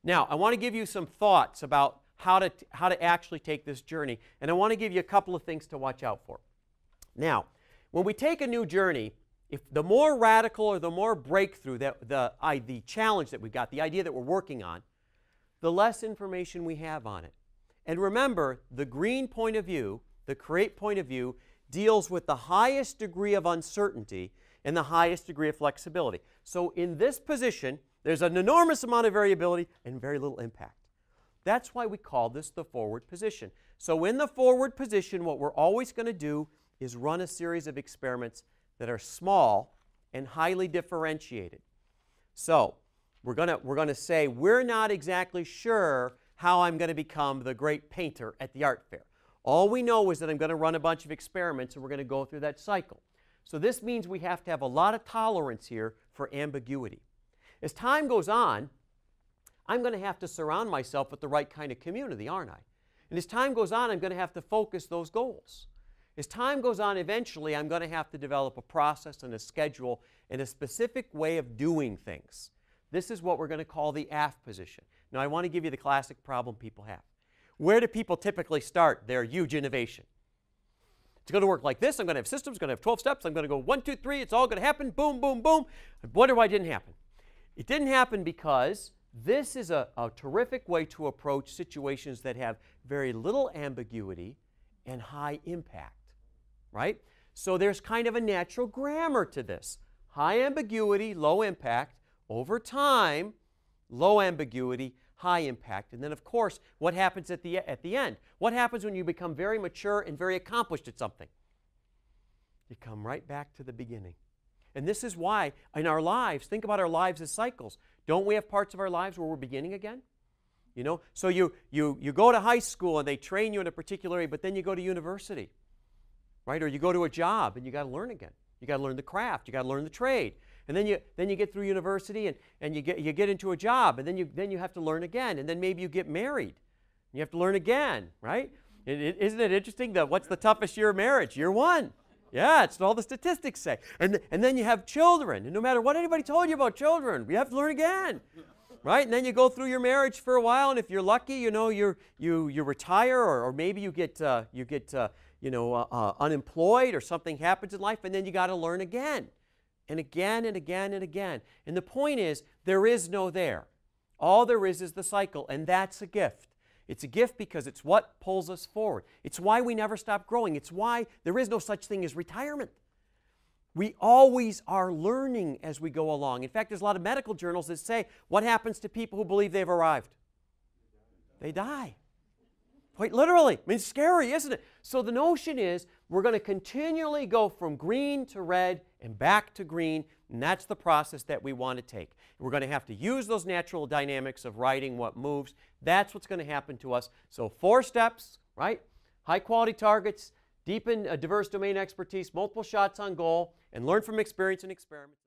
Now, I want to give you some thoughts about how to actually take this journey, and I want to give you a couple of things to watch out for. Now, when we take a new journey, if the more radical or the more breakthrough that the challenge that we've got, the idea that we're working on, the less information we have on it. And remember, the green point of view, the create point of view, deals with the highest degree of uncertainty and the highest degree of flexibility. So in this position, there's an enormous amount of variability and very little impact. That's why we call this the forward position. So in the forward position, what we're always going to do is run a series of experiments that are small and highly differentiated. So we're going to say we're not exactly sure how I'm going to become the great painter at the art fair. All we know is that I'm going to run a bunch of experiments and we're going to go through that cycle. So this means we have to have a lot of tolerance here for ambiguity. As time goes on, I'm going to have to surround myself with the right kind of community, aren't I? And as time goes on, I'm going to have to focus those goals. As time goes on, eventually, I'm going to have to develop a process and a schedule and a specific way of doing things. This is what we're going to call the aft position. Now, I want to give you the classic problem people have. Where do people typically start their huge innovation? It's going to work like this. I'm going to have systems, I'm going to have 12 steps. I'm going to go 1, 2, 3. It's all going to happen. Boom, boom, boom. I wonder why it didn't happen. It didn't happen because this is a terrific way to approach situations that have very little ambiguity and high impact, right? So there's kind of a natural grammar to this. High ambiguity, low impact. Over time, low ambiguity, high impact. And then, of course, what happens at the end? What happens when you become very mature and very accomplished at something? You come right back to the beginning. And this is why in our lives, think about our lives as cycles. Don't we have parts of our lives where we're beginning again? You know, so you go to high school and they train you in a particular area, but then you go to university, right? Or you go to a job and you got to learn again. You got to learn the craft. You got to learn the trade. And then you get through university and you get into a job, and then you have to learn again. And then maybe you get married. You have to learn again, right? Isn't it interesting that what's the toughest year of marriage? Year 1. Yeah, it's what all the statistics say. And then you have children. And no matter what anybody told you about children, you have to learn again. Right? And then you go through your marriage for a while, and if you're lucky, you know, you retire, or maybe you get unemployed, or something happens in life, and then you got to learn again. And again and again and again. And the point is, there is no there. All there is the cycle, and that's a gift. It's a gift because it's what pulls us forward. It's why we never stop growing. It's why there is no such thing as retirement. We always are learning as we go along. In fact, there's a lot of medical journals that say, what happens to people who believe they've arrived? They die. Quite literally. I mean, it's scary, isn't it? So the notion is we're going to continually go from green to red and back to green, and that's the process that we want to take. We're going to have to use those natural dynamics of writing what moves. That's what's going to happen to us. So 4 steps, right? High quality targets, deepen a diverse domain expertise, multiple shots on goal, and learn from experience and experiment.